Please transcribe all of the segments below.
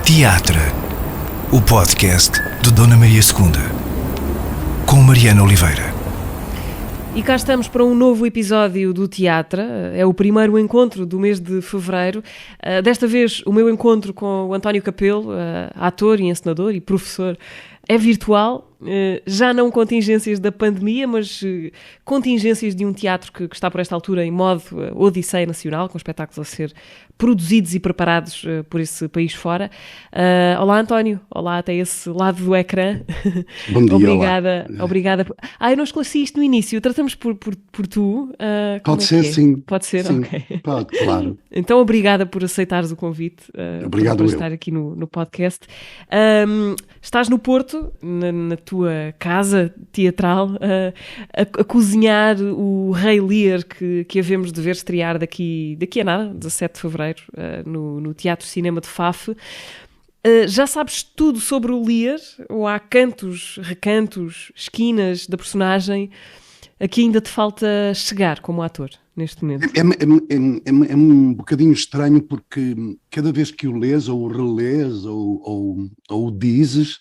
Teatro, o podcast de Dona Maria II, com Mariana Oliveira. E cá estamos para um novo episódio do Teatro. É o primeiro encontro do mês de fevereiro. Desta vez o meu encontro com o António Capelo, ator e encenador e professor, é virtual. Já não contingências da pandemia, mas contingências de um teatro que está por esta altura em modo odisseia nacional, com espetáculos a ser produzidos e preparados por esse país fora. Olá, António. Olá, até esse lado do ecrã. Bom dia, obrigada. olá. Obrigada. Eu não esclareci isto no início. Tratamos por tu. Pode ser, sim. Pode ser, sim, ok. Pode, claro. Então, obrigada por aceitares o convite. Obrigado por eu. estar aqui no podcast. Estás no Porto, na tua casa teatral, a cozinhar o Rei Lear, que havemos de ver estrear daqui a nada, 17 de fevereiro, no Teatro Cinema de Faf. Já sabes tudo sobre o Lear? Ou há cantos, recantos, esquinas da personagem a que ainda te falta chegar como ator, neste momento? É um bocadinho estranho, porque cada vez que o lês, ou o relês, ou o dizes,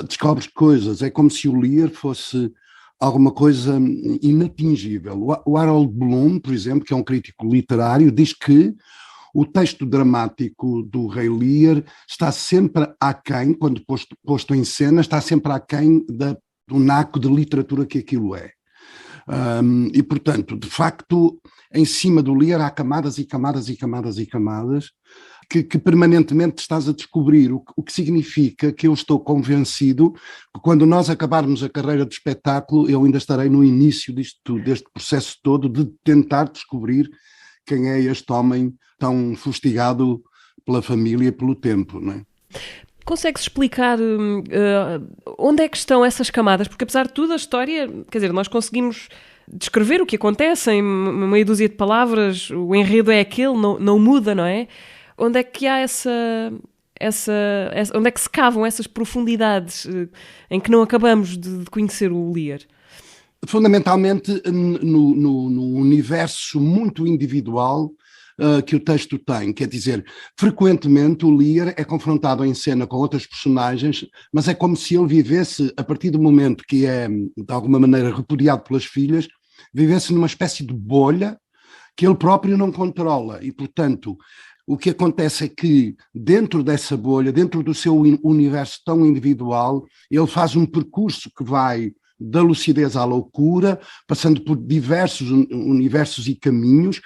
descobres coisas. É como se o Lear fosse alguma coisa inatingível. O Harold Bloom, por exemplo, que é um crítico literário, diz que o texto dramático do Rei Lear está sempre aquém, quando posto em cena, está sempre aquém do naco de literatura que aquilo é. E, portanto, de facto, em cima do Lear há camadas e camadas e camadas e camadas que permanentemente estás a descobrir, o que significa que eu estou convencido que quando nós acabarmos a carreira de espetáculo, eu ainda estarei no início deste processo todo de tentar descobrir quem é este homem tão fustigado pela família e pelo tempo, não é? Consegues explicar onde é que estão essas camadas? Porque, apesar de tudo, a história, quer dizer, nós conseguimos descrever o que acontece em meia dúzia de palavras, o enredo é aquele, não muda, não é? Onde é que há onde é que se cavam essas profundidades em que não acabamos de conhecer o Lear? Fundamentalmente no universo muito individual que o texto tem, quer dizer, frequentemente o Lear é confrontado em cena com outras personagens, mas é como se ele vivesse, a partir do momento que é, de alguma maneira, repudiado pelas filhas, vivesse numa espécie de bolha que ele próprio não controla, e, portanto, o que acontece é que, dentro dessa bolha, dentro do seu universo tão individual, ele faz um percurso que vai da lucidez à loucura, passando por diversos universos e caminhos,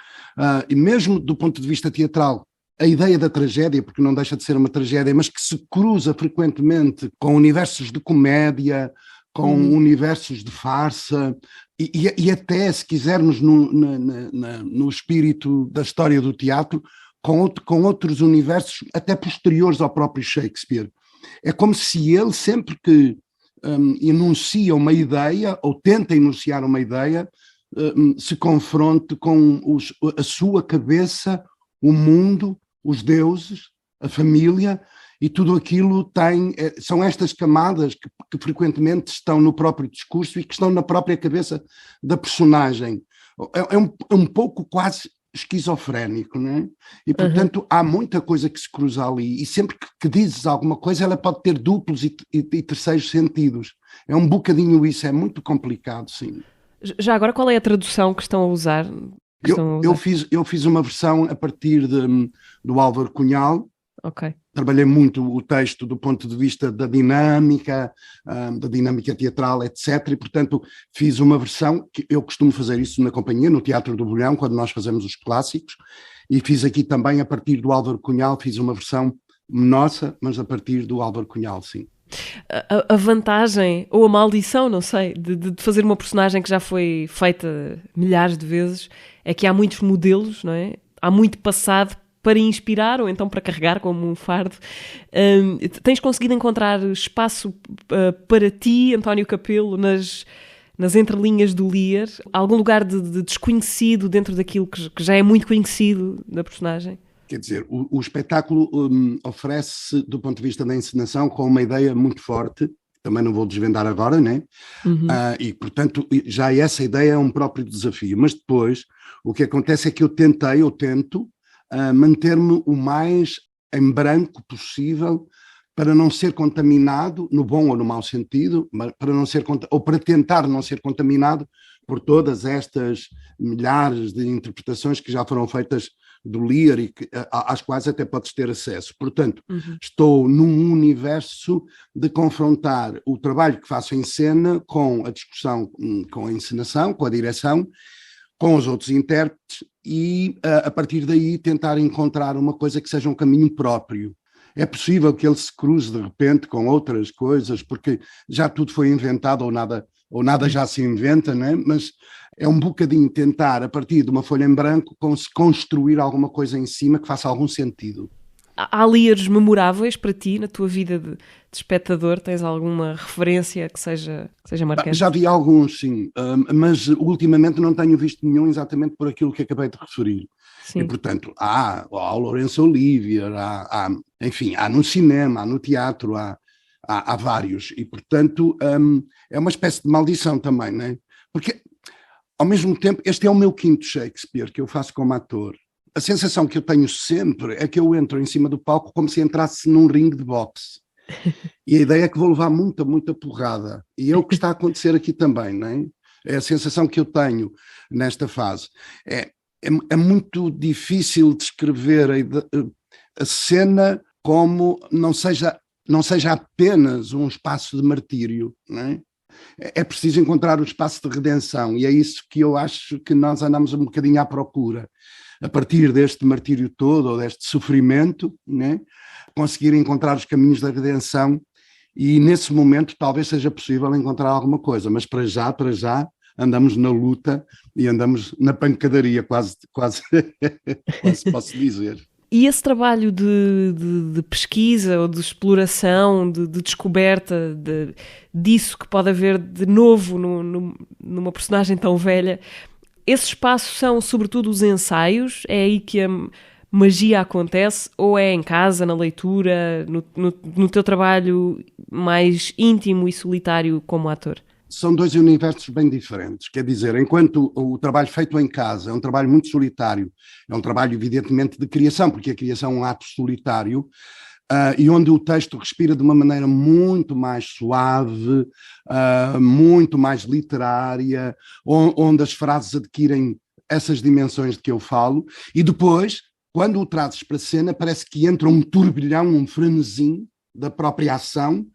e mesmo do ponto de vista teatral, a ideia da tragédia, porque não deixa de ser uma tragédia, mas que se cruza frequentemente com universos de comédia, com universos de farsa, e até, se quisermos, no espírito da história do teatro, com outros universos até posteriores ao próprio Shakespeare. É como se ele, sempre que enuncia uma ideia, ou tenta enunciar uma ideia, se confronte com a sua cabeça, o mundo, os deuses, a família, e tudo aquilo são estas camadas que frequentemente estão no próprio discurso e que estão na própria cabeça da personagem. É um pouco quase esquizofrénico, não é? E, portanto, há muita coisa que se cruza ali, e sempre que dizes alguma coisa, ela pode ter duplos e terceiros sentidos. É um bocadinho isso, é muito complicado, sim. Já agora, qual é a tradução que estão a usar? Eu fiz uma versão a partir do Álvaro Cunhal. Ok. Trabalhei muito o texto do ponto de vista da dinâmica teatral, etc. E, portanto, fiz uma versão, que eu costumo fazer isso na companhia, no Teatro do Bolhão, quando nós fazemos os clássicos, e fiz aqui também, a partir do Álvaro Cunhal, fiz uma versão nossa, mas a partir do Álvaro Cunhal, sim. A vantagem, ou a maldição, não sei, de fazer uma personagem que já foi feita milhares de vezes, é que há muitos modelos, não é? Há muito passado para inspirar ou então para carregar como um fardo. Tens conseguido encontrar espaço para ti, António Capelo, nas entrelinhas do Lear? Algum lugar de desconhecido dentro daquilo que já é muito conhecido da personagem? Quer dizer, o espetáculo oferece, do ponto de vista da encenação, com uma ideia muito forte, também não vou desvendar agora, né? E, portanto, já essa ideia é um próprio desafio. Mas depois, o que acontece é que eu tento manter-me o mais em branco possível, para não ser contaminado, no bom ou no mau sentido, para não ser, ou para tentar não ser contaminado por todas estas milhares de interpretações que já foram feitas do Lear e às quais até podes ter acesso. Portanto, estou num universo de confrontar o trabalho que faço em cena com a discussão, com a encenação, com a direção, com os outros intérpretes e, a partir daí, tentar encontrar uma coisa que seja um caminho próprio. É possível que ele se cruze de repente com outras coisas, porque já tudo foi inventado ou nada já se inventa, não é? Mas é um bocadinho tentar, a partir de uma folha em branco, construir alguma coisa em cima que faça algum sentido. Há Lears memoráveis para ti na tua vida de espectador? Tens alguma referência que seja marcante? Já vi alguns, sim, mas ultimamente não tenho visto nenhum exatamente por aquilo que acabei de referir. Sim. E, portanto, há o Laurence Olivier, enfim, há no cinema, há no teatro, há vários. E, portanto, é uma espécie de maldição também, não é? Porque, ao mesmo tempo, este é o meu quinto Shakespeare que eu faço como ator. A sensação que eu tenho sempre é que eu entro em cima do palco como se entrasse num ringue de boxe. E a ideia é que vou levar muita porrada. E é o que está a acontecer aqui também, não é? É a sensação que eu tenho nesta fase. É muito difícil descrever a cena como não seja apenas um espaço de martírio, não é? É preciso encontrar o espaço de redenção, e é isso que eu acho que nós andamos um bocadinho à procura. A partir deste martírio todo, ou deste sofrimento, né, conseguir encontrar os caminhos da redenção, e nesse momento talvez seja possível encontrar alguma coisa, mas para já andamos na luta e andamos na pancadaria, quase posso dizer. E esse trabalho de pesquisa ou de exploração, de descoberta disso que pode haver de novo numa personagem tão velha, esses espaços são sobretudo os ensaios? É aí que a magia acontece? Ou é em casa, na leitura, no teu trabalho mais íntimo e solitário como ator? São dois universos bem diferentes, quer dizer, enquanto o trabalho feito em casa é um trabalho muito solitário, é um trabalho evidentemente de criação, porque a criação é um ato solitário, e onde o texto respira de uma maneira muito mais suave, muito mais literária, onde as frases adquirem essas dimensões de que eu falo, e depois, quando o trazes para a cena, parece que entra um turbilhão, um frenesim da própria ação,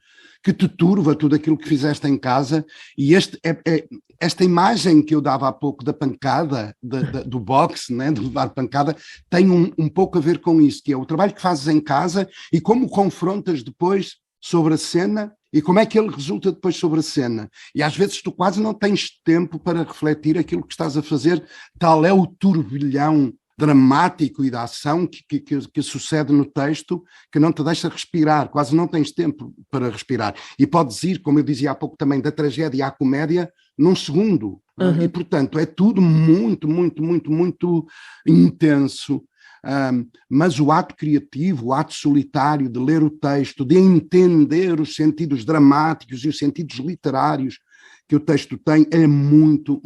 que te turva tudo aquilo que fizeste em casa, e esta imagem que eu dava há pouco da pancada, do boxe, né, de levar pancada, tem um pouco a ver com isso, que é o trabalho que fazes em casa e como o confrontas depois sobre a cena e como é que ele resulta depois sobre a cena. E às vezes tu quase não tens tempo para refletir aquilo que estás a fazer, tal é o turbilhão dramático e da ação que sucede no texto, que não te deixa respirar, quase não tens tempo para respirar. E podes ir, como eu dizia há pouco também, da tragédia à comédia num segundo. E, portanto, é tudo muito intenso. Mas o ato criativo, o ato solitário de ler o texto, de entender os sentidos dramáticos e os sentidos literários que o texto tem, é muito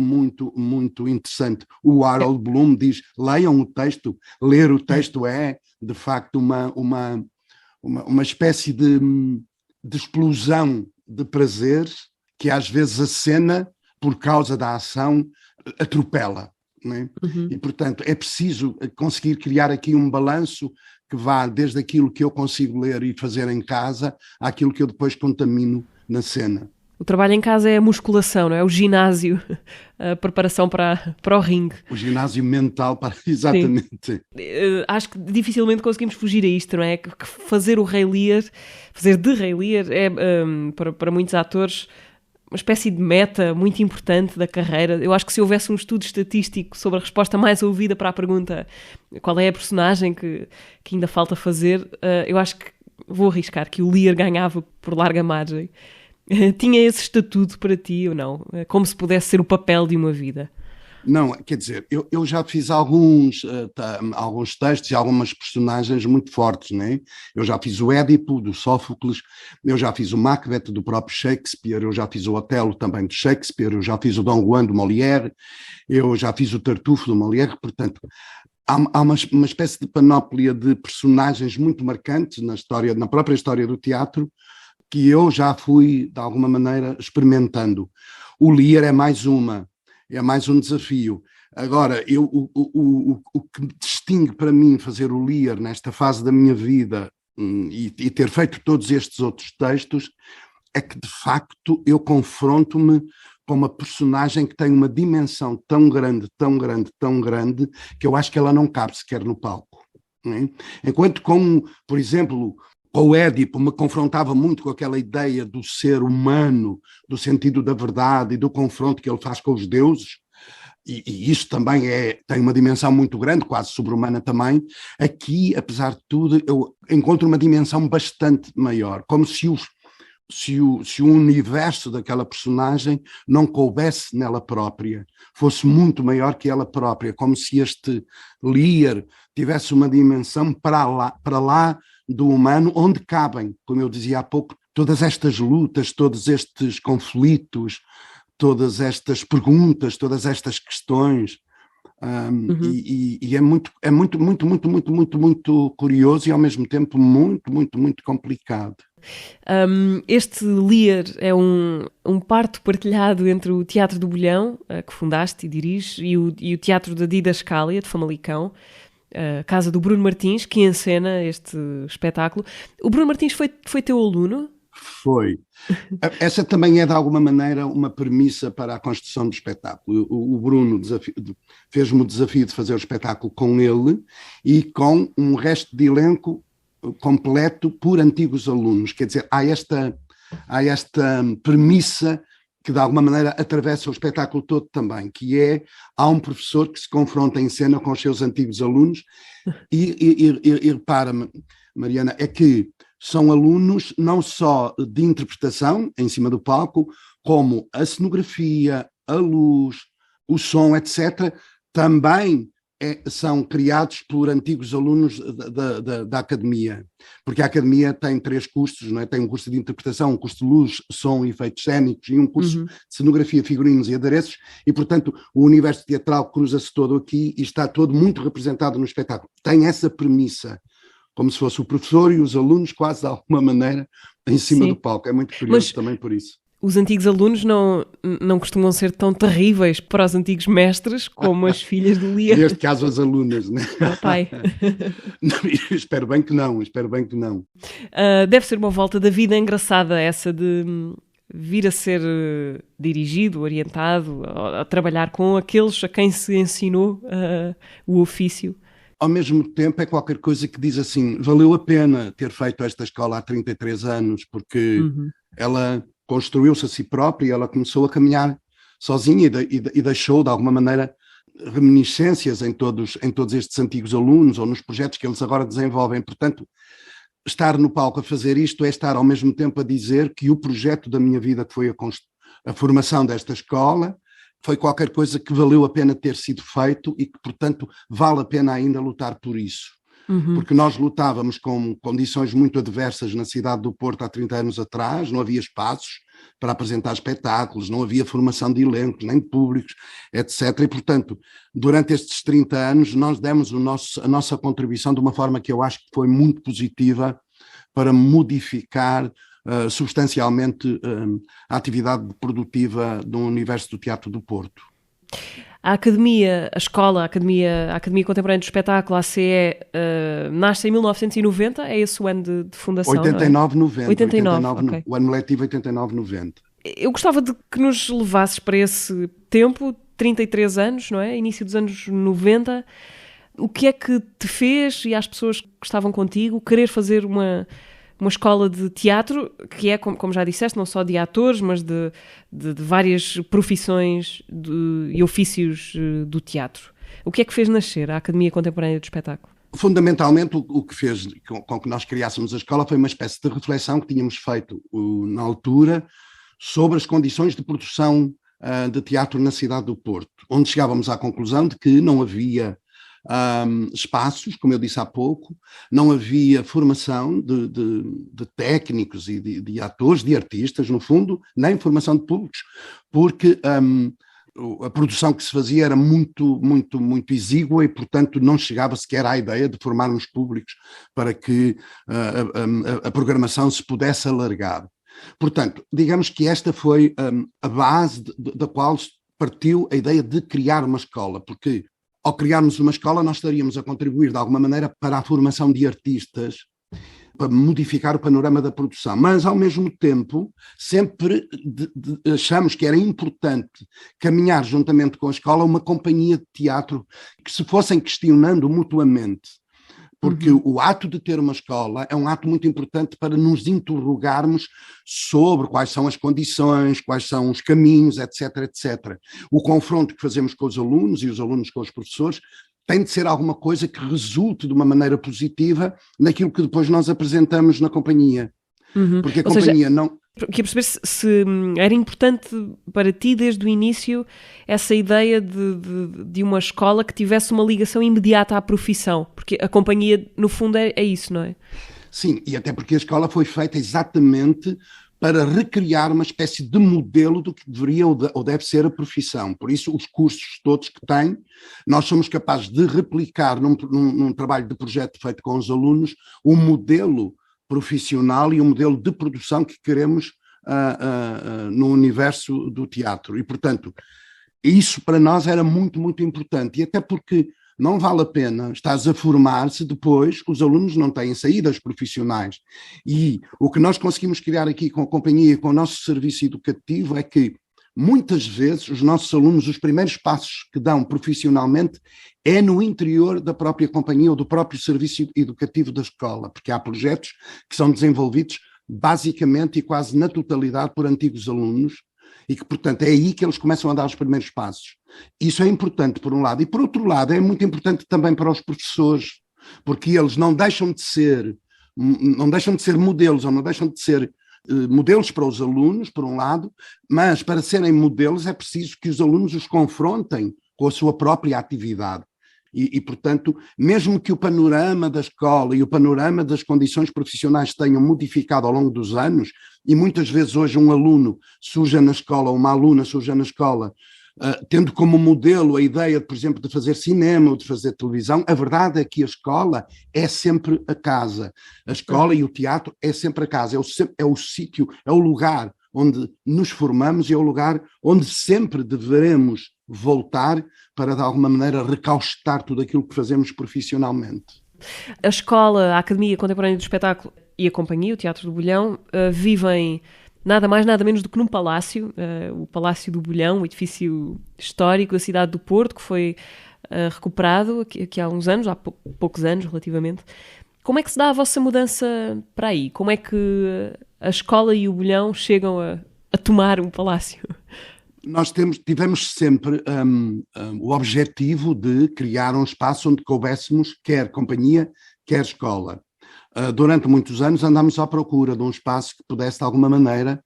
interessante. O Harold Bloom diz, leiam o texto, ler o texto é, de facto, uma espécie de explosão de prazeres que às vezes a cena, por causa da ação, atropela. Não é? E, portanto, é preciso conseguir criar aqui um balanço que vá desde aquilo que eu consigo ler e fazer em casa àquilo que eu depois contamino na cena. O trabalho em casa é a musculação, não é? O ginásio, a preparação para o ringue. O ginásio mental, exatamente. Acho que dificilmente conseguimos fugir a isto, não é? Que fazer o Rei Lear, fazer de Rei Lear é, para muitos atores, uma espécie de meta muito importante da carreira. Eu acho que se houvesse um estudo estatístico sobre a resposta mais ouvida para a pergunta qual é a personagem que ainda falta fazer, eu acho que vou arriscar que o Lear ganhava por larga margem. Tinha esse estatuto para ti ou não? Como se pudesse ser o papel de uma vida? Não, quer dizer, eu já fiz alguns textos e algumas personagens muito fortes, né? Eu já fiz o Édipo, do Sófocles, eu já fiz o Macbeth, do próprio Shakespeare, eu já fiz o Otelo também de Shakespeare, eu já fiz o Dom Juan, do Molière, eu já fiz o Tartufo, do Molière, portanto, há uma espécie de panóplia de personagens muito marcantes na própria história do teatro, que eu já fui, de alguma maneira, experimentando. O Lear é mais um desafio. Agora, o que me distingue para mim fazer o Lear nesta fase da minha vida e ter feito todos estes outros textos é que, de facto, eu confronto-me com uma personagem que tem uma dimensão tão grande, tão grande, tão grande, que eu acho que ela não cabe sequer no palco. Não é? Enquanto, como, por exemplo, o Édipo me confrontava muito com aquela ideia do ser humano, do sentido da verdade e do confronto que ele faz com os deuses, e isso também tem uma dimensão muito grande, quase sobre-humana também. Aqui, apesar de tudo, eu encontro uma dimensão bastante maior, como se o universo daquela personagem não coubesse nela própria, fosse muito maior que ela própria, como se este Lear tivesse uma dimensão para lá do humano, onde cabem, como eu dizia há pouco, todas estas lutas, todos estes conflitos, todas estas perguntas, todas estas questões, e é muito curioso e ao mesmo tempo muito complicado. Este Lear é um parto partilhado entre o Teatro do Bolhão, que fundaste e diriges, e o Teatro da Didascália, de Famalicão, casa do Bruno Martins, que encena este espetáculo. O Bruno Martins foi teu aluno? Foi. Essa também é, de alguma maneira, uma premissa para a construção do espetáculo. O Bruno fez-me o desafio de fazer o espetáculo com ele e com um resto de elenco completo por antigos alunos. Quer dizer, há esta premissa que, de alguma maneira, atravessa o espetáculo todo também, que há um professor que se confronta em cena com os seus antigos alunos e repara-me, Mariana, é que são alunos não só de interpretação em cima do palco, como a cenografia, a luz, o som, etc., também são criados por antigos alunos da academia, porque a academia tem 3 custos, não é? Tem um curso de interpretação, um curso de luz, som e efeitos cênicos e um curso de cenografia, figurinos e adereços, e portanto o universo teatral cruza-se todo aqui e está todo muito representado no espetáculo. Tem essa premissa, como se fosse o professor e os alunos quase de alguma maneira em cima do palco. É muito curioso também por isso. Os antigos alunos não costumam ser tão terríveis para os antigos mestres como as filhas do Lear. Neste caso as alunas, né? Oh, pai. Espero bem que não. Deve ser uma volta da vida engraçada essa de vir a ser dirigido, orientado, a trabalhar com aqueles a quem se ensinou o ofício. Ao mesmo tempo é qualquer coisa que diz assim, valeu a pena ter feito esta escola há 33 anos, porque ela construiu-se a si própria e ela começou a caminhar sozinha e deixou, de alguma maneira, reminiscências em todos estes antigos alunos ou nos projetos que eles agora desenvolvem. Portanto, estar no palco a fazer isto é estar ao mesmo tempo a dizer que o projeto da minha vida, que foi a formação desta escola, foi qualquer coisa que valeu a pena ter sido feito e que, portanto, vale a pena ainda lutar por isso. Porque nós lutávamos com condições muito adversas na cidade do Porto há 30 anos atrás, não havia espaços para apresentar espetáculos, não havia formação de elencos, nem de públicos, etc. E, portanto, durante estes 30 anos, nós demos a nossa contribuição de uma forma que eu acho que foi muito positiva para modificar substancialmente a atividade produtiva do universo do Teatro do Porto. A Academia Contemporânea do Espetáculo, a ACE, nasce em 1990, é esse o ano de fundação? 89-90. 89, ok. O ano letivo 89-90. Eu gostava de que nos levasses para esse tempo, 33 anos, não é? Início dos anos 90. O que é que te fez e às pessoas que estavam contigo querer fazer uma escola de teatro, que é, como já disseste, não só de atores, mas de várias profissões e ofícios do teatro. O que é que fez nascer a Academia Contemporânea do Espetáculo? Fundamentalmente, o que fez com que nós criássemos a escola foi uma espécie de reflexão que tínhamos feito na altura sobre as condições de produção de teatro na cidade do Porto, onde chegávamos à conclusão de que não havia espaços, como eu disse há pouco, não havia formação de técnicos e de atores, de artistas, no fundo, nem formação de públicos, porque a produção que se fazia era muito, muito, muito exígua e, portanto, não chegava sequer à ideia de formarmos públicos para que a programação se pudesse alargar. Portanto, digamos que esta foi a base da qual partiu a ideia de criar uma escola, porque ao criarmos uma escola nós estaríamos a contribuir de alguma maneira para a formação de artistas, para modificar o panorama da produção, mas ao mesmo tempo sempre achamos que era importante caminhar juntamente com a escola uma companhia de teatro que se fossem questionando mutuamente. Porque o ato de ter uma escola é um ato muito importante para nos interrogarmos sobre quais são as condições, quais são os caminhos, etc, etc. O confronto que fazemos com os alunos e os alunos com os professores tem de ser alguma coisa que resulte de uma maneira positiva naquilo que depois nós apresentamos na companhia. Porque a companhia não... Queria perceber se era importante para ti desde o início essa ideia de uma escola que tivesse uma ligação imediata à profissão, porque a companhia no fundo é isso, não é? Sim, e até porque a escola foi feita exatamente para recriar uma espécie de modelo do que deveria ou deve ser a profissão. Por isso, os cursos todos que tem, nós somos capazes de replicar num trabalho de projeto feito com os alunos o modelo profissional e o modelo de produção que queremos no universo do teatro. E, portanto, isso para nós era muito, muito importante. E até porque não vale a pena estás a formar-se depois que os alunos não têm saídas profissionais. E o que nós conseguimos criar aqui com a companhia e com o nosso serviço educativo é que muitas vezes os nossos alunos, os primeiros passos que dão profissionalmente é no interior da própria companhia ou do próprio serviço educativo da escola, porque há projetos que são desenvolvidos basicamente e quase na totalidade por antigos alunos e que, portanto, é aí que eles começam a dar os primeiros passos. Isso é importante, por um lado. E, por outro lado, é muito importante também para os professores, porque eles não deixam de ser modelos ou não deixam de ser modelos para os alunos, por um lado, mas para serem modelos é preciso que os alunos os confrontem com a sua própria atividade. E, portanto, mesmo que o panorama da escola e o panorama das condições profissionais tenham modificado ao longo dos anos, e muitas vezes hoje um aluno surja na escola, uma aluna surja na escola, tendo como modelo a ideia, por exemplo, de fazer cinema ou de fazer televisão, a verdade é que a escola é sempre a casa. A escola e o teatro é sempre a casa, é o sítio, é o lugar onde nos formamos e é o lugar onde sempre deveremos voltar para, de alguma maneira, recaustar tudo aquilo que fazemos profissionalmente. A escola, a Academia Contemporânea do Espetáculo e a companhia, o Teatro do Bolhão, vivem nada mais, nada menos do que num palácio, o Palácio do Bolhão, um edifício histórico da cidade do Porto, que foi recuperado aqui há uns anos, há poucos anos relativamente. Como é que se dá a vossa mudança para aí? Como é que a escola e o Bolhão chegam a tomar um palácio? Nós tivemos sempre o objetivo de criar um espaço onde coubéssemos quer companhia, quer escola. Durante muitos anos andámos à procura de um espaço que pudesse, de alguma maneira,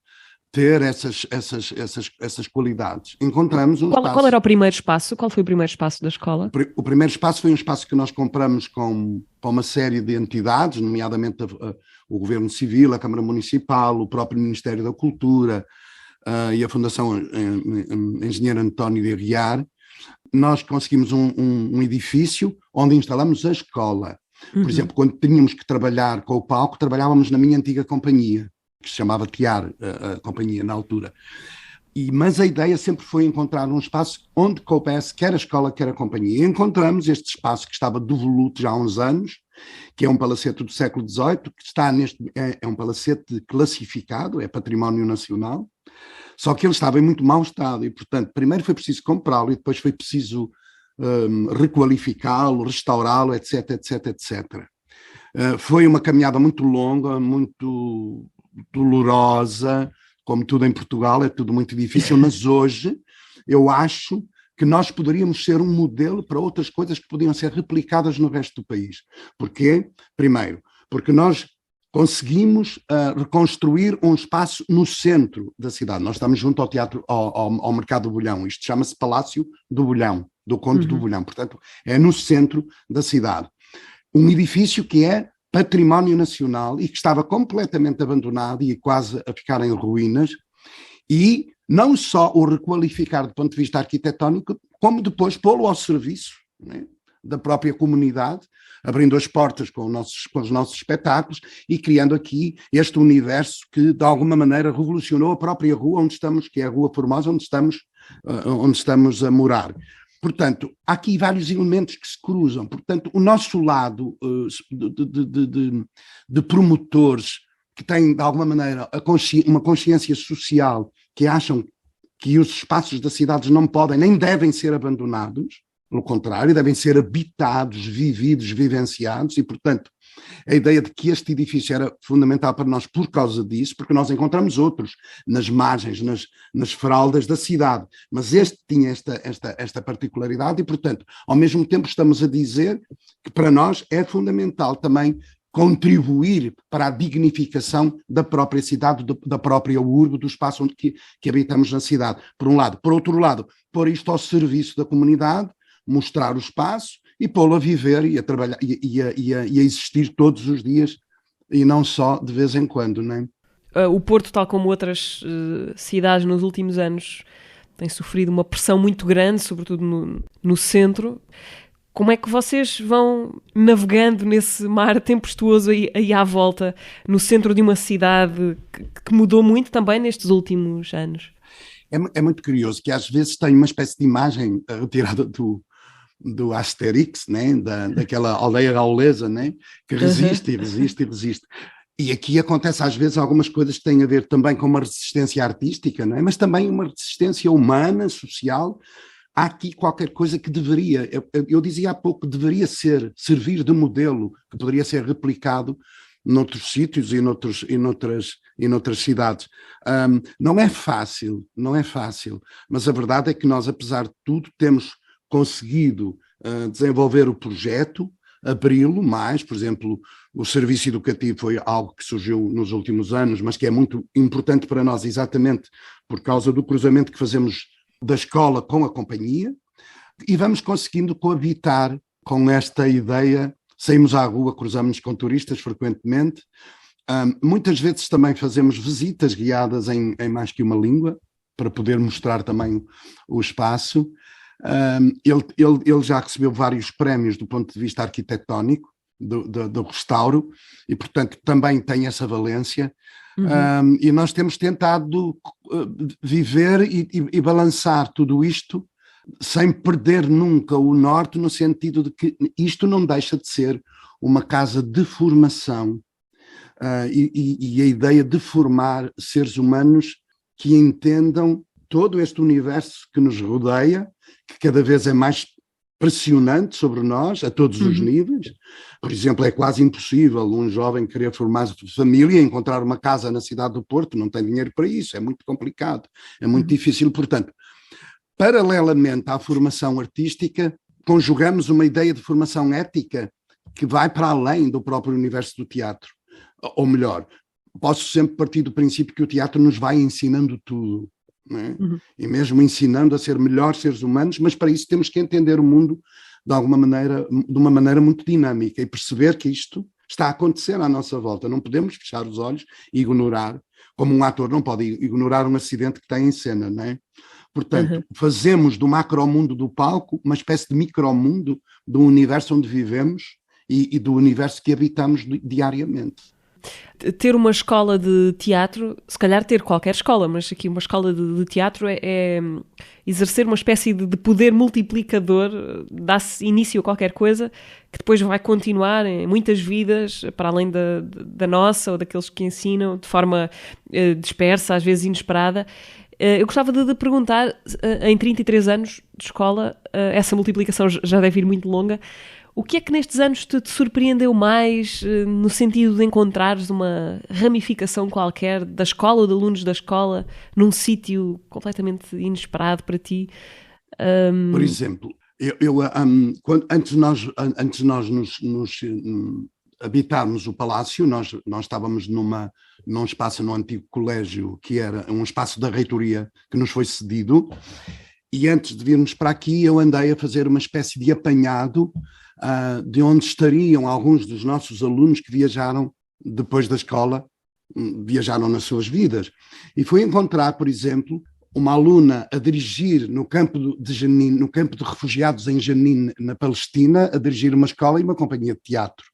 ter essas qualidades. Encontramos um espaço... Qual era o primeiro espaço? Qual foi o primeiro espaço da escola? O primeiro espaço foi um espaço que nós compramos com uma série de entidades, nomeadamente o Governo Civil, a Câmara Municipal, o próprio Ministério da Cultura e a Fundação Engenheiro António de Aguiar. Nós conseguimos um edifício onde instalamos a escola. Por exemplo, quando tínhamos que trabalhar com o palco, trabalhávamos na minha antiga companhia, que se chamava TIAR, a companhia na altura. Mas a ideia sempre foi encontrar um espaço onde coubesse quer a escola, quer a companhia. E encontramos este espaço que estava devoluto já há uns anos, que é um palacete do século XVIII, que está é um palacete classificado, é património nacional, só que ele estava em muito mau estado e, portanto, primeiro foi preciso comprá-lo e depois foi preciso requalificá-lo, restaurá-lo, etc, etc, etc. Foi uma caminhada muito longa, muito dolorosa, como tudo em Portugal, é tudo muito difícil, mas hoje eu acho que nós poderíamos ser um modelo para outras coisas que podiam ser replicadas no resto do país. Porquê? Primeiro, porque nós conseguimos reconstruir um espaço no centro da cidade. Nós estamos junto ao teatro, ao Mercado do Bolhão. Isto chama-se Palácio do Bolhão, do Conde do Bolhão. Portanto, é no centro da cidade. Um edifício que é património nacional e que estava completamente abandonado e quase a ficar em ruínas. E não só o requalificar do ponto de vista arquitetónico, como depois pô-lo ao serviço, né, da própria comunidade, abrindo as portas com os nossos espetáculos e criando aqui este universo que, de alguma maneira, revolucionou a própria rua onde estamos, que é a Rua Formosa, onde estamos a morar. Portanto, há aqui vários elementos que se cruzam. Portanto, o nosso lado de promotores que têm, de alguma maneira, uma consciência social, que acham que os espaços das cidades não podem nem devem ser abandonados, pelo contrário, devem ser habitados, vividos, vivenciados, e, portanto, a ideia de que este edifício era fundamental para nós por causa disso, porque nós encontramos outros nas margens, nas fraldas da cidade, mas este tinha esta particularidade e, portanto, ao mesmo tempo estamos a dizer que para nós é fundamental também contribuir para a dignificação da própria cidade, da própria urbe, do espaço onde que habitamos na cidade, por um lado. Por outro lado, pôr isto ao serviço da comunidade, mostrar o espaço e pô-lo a viver e a trabalhar e a existir todos os dias e não só de vez em quando, não é? O Porto, tal como outras cidades nos últimos anos, tem sofrido uma pressão muito grande, sobretudo no centro. Como é que vocês vão navegando nesse mar tempestuoso aí à volta, no centro de uma cidade que mudou muito também nestes últimos anos? É muito curioso que às vezes tem uma espécie de imagem retirada do Asterix, né? Daquela aldeia gaulesa, né? Que resiste e resiste e resiste. E aqui acontece às vezes algumas coisas que têm a ver também com uma resistência artística, não é? Mas também uma resistência humana, social. Há aqui qualquer coisa que deveria, eu dizia há pouco, deveria servir de modelo, que poderia ser replicado noutros sítios e noutras cidades. Não é fácil, mas a verdade é que nós, apesar de tudo, temos conseguido desenvolver o projeto, abri-lo mais, por exemplo, o serviço educativo foi algo que surgiu nos últimos anos, mas que é muito importante para nós exatamente por causa do cruzamento que fazemos da escola com a companhia, e vamos conseguindo coabitar com esta ideia. Saímos à rua, cruzamos-nos com turistas frequentemente, muitas vezes também fazemos visitas guiadas em mais que uma língua, para poder mostrar também o espaço. Ele já recebeu vários prémios do ponto de vista arquitetónico, do restauro, e portanto também tem essa valência. E nós temos tentado viver e balançar tudo isto sem perder nunca o norte, no sentido de que isto não deixa de ser uma casa de formação e a ideia de formar seres humanos que entendam todo este universo que nos rodeia, que cada vez é mais pressionante sobre nós, a todos os níveis. Por exemplo, é quase impossível um jovem querer formar família e encontrar uma casa na cidade do Porto, não tem dinheiro para isso, é muito complicado, é muito difícil. Portanto, paralelamente à formação artística, conjugamos uma ideia de formação ética que vai para além do próprio universo do teatro. Ou melhor, posso sempre partir do princípio que o teatro nos vai ensinando tudo. Não é? E mesmo ensinando a ser melhores seres humanos, mas para isso temos que entender o mundo de alguma maneira, de uma maneira muito dinâmica, e perceber que isto está a acontecer à nossa volta. Não podemos fechar os olhos e ignorar, como um ator não pode ignorar um acidente que tem em cena, não é? Portanto, fazemos do macromundo do palco uma espécie de micromundo do universo onde vivemos e do universo que habitamos diariamente. Ter uma escola de teatro, se calhar ter qualquer escola, mas aqui uma escola de teatro é exercer uma espécie de poder multiplicador, dá-se início a qualquer coisa que depois vai continuar em muitas vidas, para além da nossa ou daqueles que ensinam de forma dispersa, às vezes inesperada. Eu gostava de perguntar, em 33 anos de escola, essa multiplicação já deve ir muito longa. O que é que nestes anos te surpreendeu mais, no sentido de encontrares uma ramificação qualquer da escola ou de alunos da escola num completamente inesperado para ti? Por exemplo, antes de nós nos habitarmos o palácio, nós estávamos num espaço no antigo colégio, que era um espaço da reitoria que nos foi cedido, e antes de virmos para aqui eu andei a fazer uma espécie de apanhado de onde estariam alguns dos nossos alunos que viajaram depois da escola, viajaram nas suas vidas. E fui encontrar, por exemplo, uma aluna a dirigir no campo de Jenin, no campo de refugiados em Jenin, na Palestina, a dirigir uma escola e uma companhia de teatro.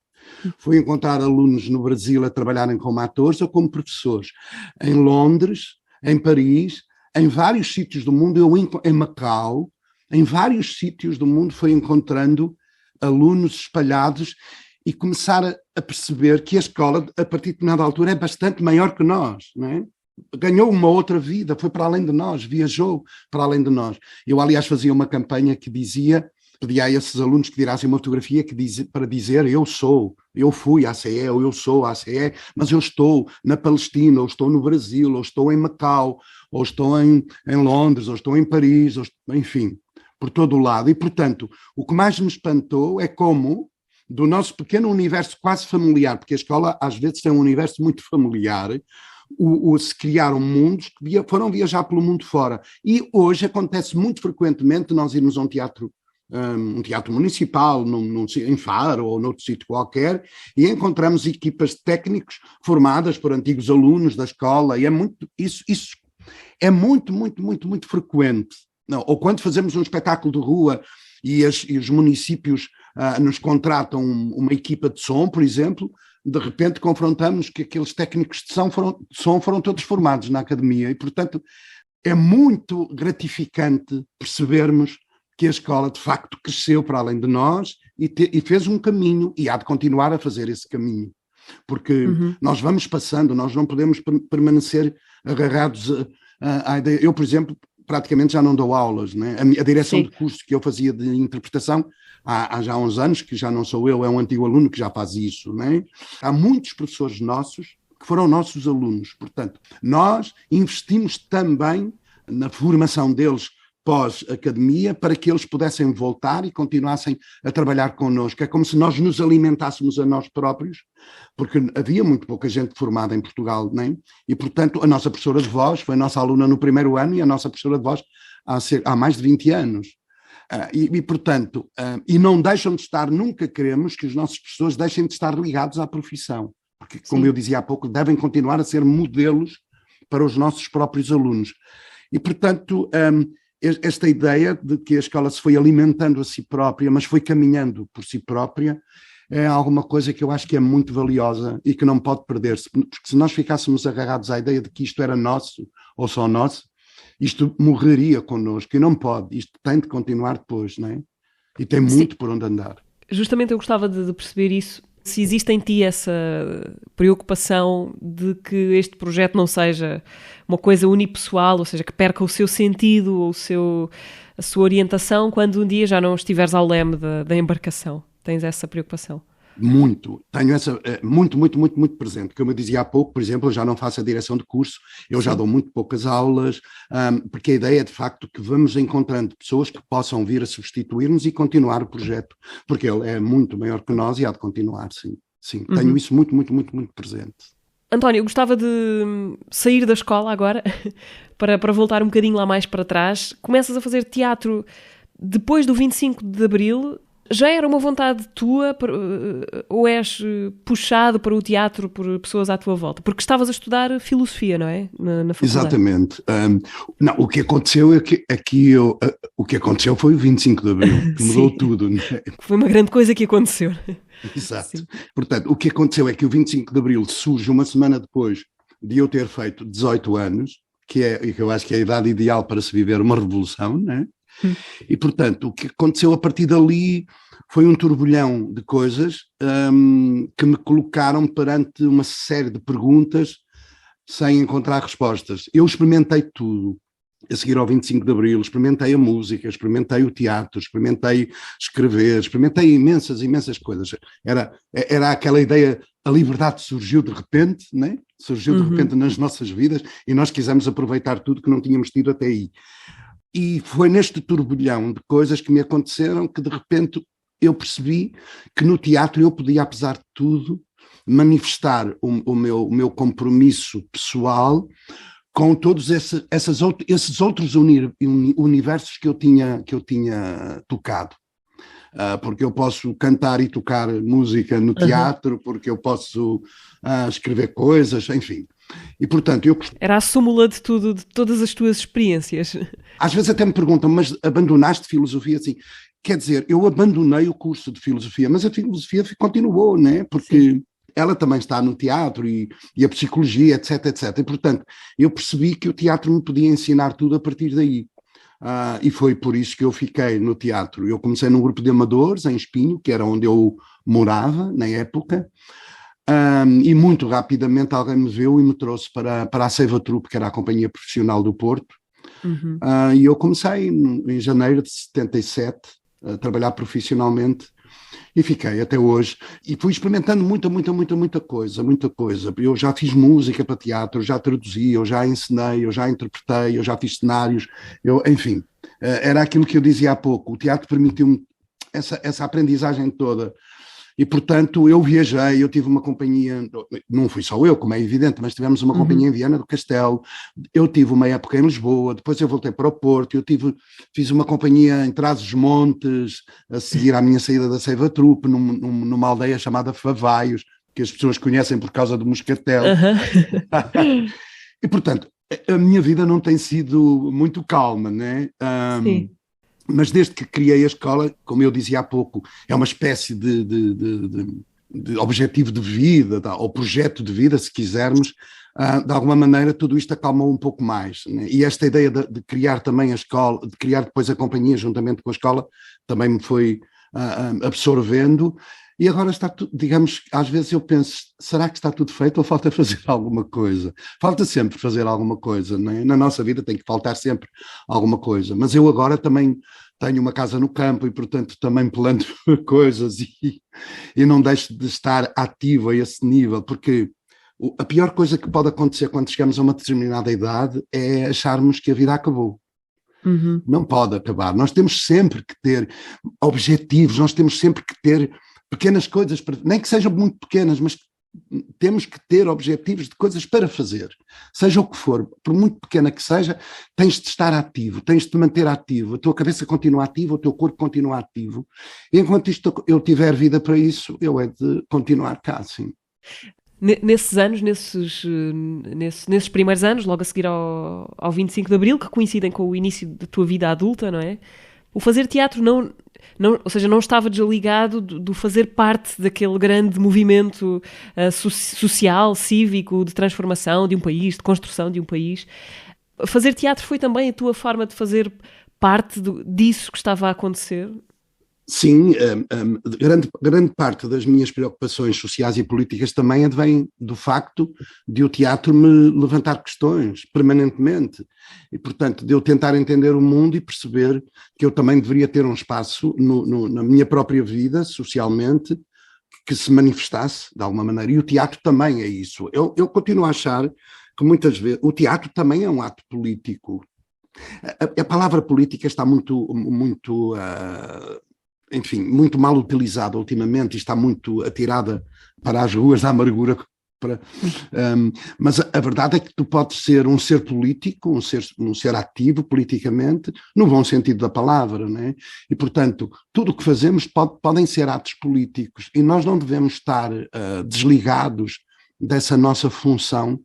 Fui encontrar alunos no Brasil a trabalharem como atores ou como professores. Em Londres, em Paris, em vários sítios do mundo, em Macau, em vários sítios do mundo fui encontrando alunos espalhados e começar a perceber que a escola, a partir de determinada altura, é bastante maior que nós, não é? Ganhou uma outra vida, foi para além de nós, viajou para além de nós. Eu, aliás, fazia uma campanha que dizia, pedia a esses alunos que tirassem uma fotografia para dizer eu fui à CE, ou eu sou à CE, mas eu estou na Palestina, ou estou no Brasil, ou estou em Macau, ou estou em Londres, ou estou em Paris, enfim, por todo o lado. E, portanto, o que mais me espantou é como, do nosso pequeno universo quase familiar, porque a escola às vezes tem um universo muito familiar, se criaram mundos que foram viajar pelo mundo fora. E hoje acontece muito frequentemente nós irmos a um teatro municipal, em Faro ou noutro sítio qualquer, e encontramos equipas de técnicos formadas por antigos alunos da escola, e isso é muito, muito, muito, muito frequente. Não, ou quando fazemos um espetáculo de rua e os municípios nos contratam uma equipa de som, por exemplo, de repente confrontamos que aqueles técnicos de som foram todos formados na academia e, portanto, é muito gratificante percebermos que a escola, de facto, cresceu para além de nós e fez um caminho e há de continuar a fazer esse caminho. Porque nós vamos passando, nós não podemos permanecer agarrados à ideia. Eu, por exemplo, praticamente já não dou aulas, né? A direção de curso que eu fazia de interpretação há já uns anos, que já não sou eu, é um antigo aluno que já faz isso, né? Há muitos professores nossos que foram nossos alunos, portanto, nós investimos também na formação deles pós-academia para que eles pudessem voltar e continuassem a trabalhar connosco. É como se nós nos alimentássemos a nós próprios, porque havia muito pouca gente formada em Portugal, né? E, portanto, a nossa professora de voz foi nossa aluna no primeiro ano e a nossa professora de voz há mais de 20 anos. Portanto, e não deixam de estar, nunca queremos que os nossos professores deixem de estar ligados à profissão, porque, como eu dizia há pouco, devem continuar a ser modelos para os nossos próprios alunos. E, portanto, esta ideia de que a escola se foi alimentando a si própria, mas foi caminhando por si própria, é alguma coisa que eu acho que é muito valiosa e que não pode perder-se, porque se nós ficássemos agarrados à ideia de que isto era nosso ou só nosso, isto morreria connosco e não pode, isto tem de continuar depois, não é? E tem muito por onde andar. Justamente eu gostava de perceber isso, se existe em ti essa preocupação de que este projeto não seja uma coisa unipessoal, ou seja, que perca o seu sentido ou a sua orientação quando um dia já não estiveres ao leme da embarcação. Tens essa preocupação? Muito. Tenho essa muito, muito, muito, muito presente. Como eu dizia há pouco, por exemplo, eu já não faço a direção de curso, eu já dou muito poucas aulas, porque a ideia é de facto que vamos encontrando pessoas que possam vir a substituir-nos e continuar o projeto, porque ele é muito maior que nós e há de continuar, sim. Sim, tenho isso muito, muito, muito, muito presente. António, eu gostava de sair da escola agora para voltar um bocadinho lá mais para trás. Começas a fazer teatro depois do 25 de Abril. Já era uma vontade tua ou és puxado para o teatro por pessoas à tua volta? Porque estavas a estudar filosofia, não é? Na faculdade. Exatamente. Não, o que aconteceu o que aconteceu foi o 25 de Abril, que mudou tudo. Não é? Foi uma grande coisa que aconteceu. Exato. Sim. Portanto, o que aconteceu é que o 25 de Abril surge uma semana depois de eu ter feito 18 anos, que eu acho que é a idade ideal para se viver uma revolução, não é? E, portanto, o que aconteceu a partir dali foi um turbilhão de coisas que me colocaram perante uma série de perguntas sem encontrar respostas. Eu experimentei tudo. A seguir ao 25 de Abril, experimentei a música, experimentei o teatro, experimentei escrever, experimentei imensas coisas. Era aquela ideia, a liberdade surgiu de repente, né? Surgiu de repente nas nossas vidas e nós quisemos aproveitar tudo que não tínhamos tido até aí. E foi neste turbilhão de coisas que me aconteceram que de repente eu percebi que no teatro eu podia, apesar de tudo, manifestar o meu compromisso pessoal com todos esses outros universos que eu tinha tocado. Porque eu posso cantar e tocar música no teatro, porque eu posso escrever coisas, enfim. E, portanto, Era a súmula de tudo, de todas as tuas experiências. às vezes até me perguntam, mas abandonaste filosofia? Assim, quer dizer, eu abandonei o curso de filosofia, mas a filosofia continuou, né? Porque Sim. ela também está no teatro e a psicologia, etc, etc. E, portanto, eu percebi que o teatro me podia ensinar tudo a partir daí. E foi por isso que eu fiquei no teatro. Eu comecei num grupo de amadores, em Espinho, que era onde eu morava, na época, e muito rapidamente alguém me viu e me trouxe para a Ceiva Troupe, que era a companhia profissional do Porto. Uhum. E eu comecei em janeiro de 77 a trabalhar profissionalmente e fiquei até hoje. E fui experimentando muita coisa. Eu já fiz música para teatro, eu já traduzi, eu já ensinei, eu já interpretei, eu já fiz cenários, enfim, era aquilo que eu dizia há pouco. O teatro permitiu-me essa aprendizagem toda. E, portanto, eu viajei, eu tive uma companhia, não fui só eu, como é evidente, mas tivemos uma companhia em Viana do Castelo, eu tive uma época em Lisboa, depois eu voltei para o Porto, fiz uma companhia em Trás-os-Montes, a seguir à minha saída da Ceiva Troupe, numa aldeia chamada Favaios, que as pessoas conhecem por causa do Moscatel. E, portanto, a minha vida não tem sido muito calma, né? Sim. Mas desde que criei a escola, como eu dizia há pouco, é uma espécie de objetivo de vida, ou projeto de vida, se quisermos, de alguma maneira tudo isto acalmou um pouco mais, né? E esta ideia de criar também a escola, de criar depois a companhia juntamente com a escola, também me foi absorvendo. E agora está tudo, digamos, às vezes eu penso, será que está tudo feito ou falta fazer alguma coisa? Falta sempre fazer alguma coisa, não é? Na nossa vida tem que faltar sempre alguma coisa, mas eu agora também tenho uma casa no campo e, portanto, também planto coisas e não deixo de estar ativo a esse nível, porque a pior coisa que pode acontecer quando chegamos a uma determinada idade é acharmos que a vida acabou. Uhum. Não pode acabar, nós temos sempre que ter objetivos, nós temos sempre que ter pequenas coisas, nem que sejam muito pequenas, mas temos que ter objetivos de coisas para fazer, seja o que for, por muito pequena que seja, tens de estar ativo, tens de te manter ativo, a tua cabeça continua ativa, o teu corpo continua ativo, e enquanto eu tiver vida para isso, eu é de continuar cá, sim. Nesses anos, nesses primeiros anos, logo a seguir ao 25 de Abril, que coincidem com o início da tua vida adulta, não é? O fazer teatro ou seja, não estava desligado do fazer parte daquele grande movimento social, cívico, de transformação de um país, de construção de um país. Fazer teatro foi também a tua forma de fazer parte disso que estava a acontecer? Sim, grande parte das minhas preocupações sociais e políticas também advém do facto de o teatro me levantar questões permanentemente e, portanto, de eu tentar entender o mundo e perceber que eu também deveria ter um espaço na minha própria vida, socialmente, que se manifestasse de alguma maneira. E o teatro também é isso. Eu continuo a achar que muitas vezes o teatro também é um ato político. A palavra política está muito enfim, muito mal utilizada ultimamente e está muito atirada para as ruas da amargura. Mas a verdade é que tu podes ser um ser político, um ser ativo politicamente, no bom sentido da palavra, não é? E, portanto, tudo o que fazemos podem ser atos políticos e nós não devemos estar desligados dessa nossa função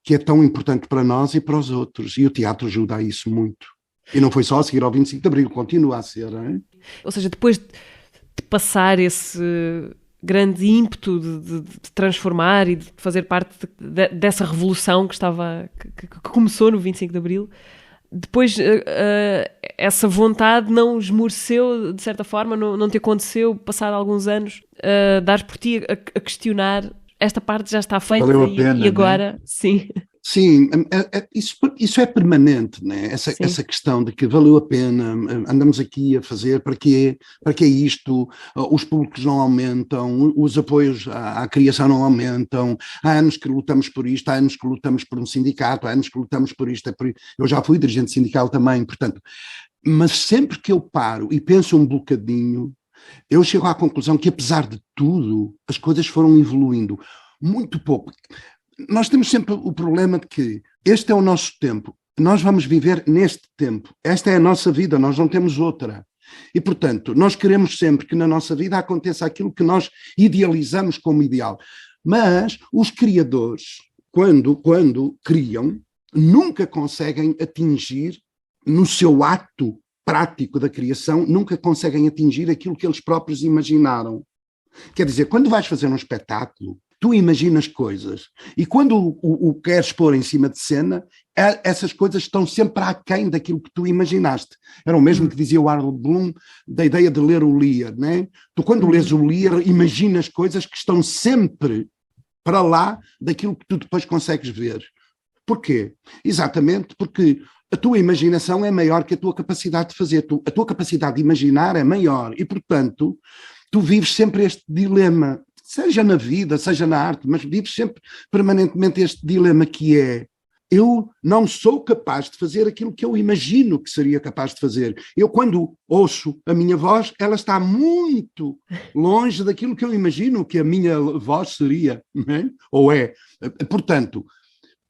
que é tão importante para nós e para os outros. E o teatro ajuda a isso muito. E não foi só a seguir ao 25 de Abril, continua a ser, não é? Ou seja, depois de passar esse grande ímpeto de transformar e de fazer parte dessa revolução que começou no 25 de Abril, depois essa vontade não esmoreceu, de certa forma, não te aconteceu, passado alguns anos, dares por ti a questionar, esta parte já está feita. Valeu a pena, e agora, né? Sim. Sim, isso é permanente, né? Essa questão de que valeu a pena, andamos aqui a fazer, para quê isto, os públicos não aumentam, os apoios à criação não aumentam, há anos que lutamos por isto, há anos que lutamos por um sindicato, há anos que lutamos por isto, eu já fui dirigente sindical também, portanto, mas sempre que eu paro e penso um bocadinho, eu chego à conclusão que apesar de tudo, as coisas foram evoluindo muito pouco. Nós temos sempre o problema de que este é o nosso tempo, nós vamos viver neste tempo, esta é a nossa vida, nós não temos outra. E, portanto, nós queremos sempre que na nossa vida aconteça aquilo que nós idealizamos como ideal. Mas os criadores, quando criam, nunca conseguem atingir, no seu ato prático da criação, nunca conseguem atingir aquilo que eles próprios imaginaram. Quer dizer, quando vais fazer um espetáculo, tu imaginas coisas, e quando o queres pôr em cima de cena, essas coisas estão sempre aquém daquilo que tu imaginaste. Era o mesmo que dizia o Harold Bloom da ideia de ler o Lear, né? Tu, quando lês o Lear, imaginas coisas que estão sempre para lá daquilo que tu depois consegues ver. Porquê? Exatamente porque a tua imaginação é maior que a tua capacidade de fazer. A tua capacidade de imaginar é maior e, portanto, tu vives sempre este dilema, seja na vida, seja na arte, mas vives sempre permanentemente este dilema que é: eu não sou capaz de fazer aquilo que eu imagino que seria capaz de fazer. Eu, quando ouço a minha voz, ela está muito longe daquilo que eu imagino que a minha voz seria, não é? Ou é. Portanto,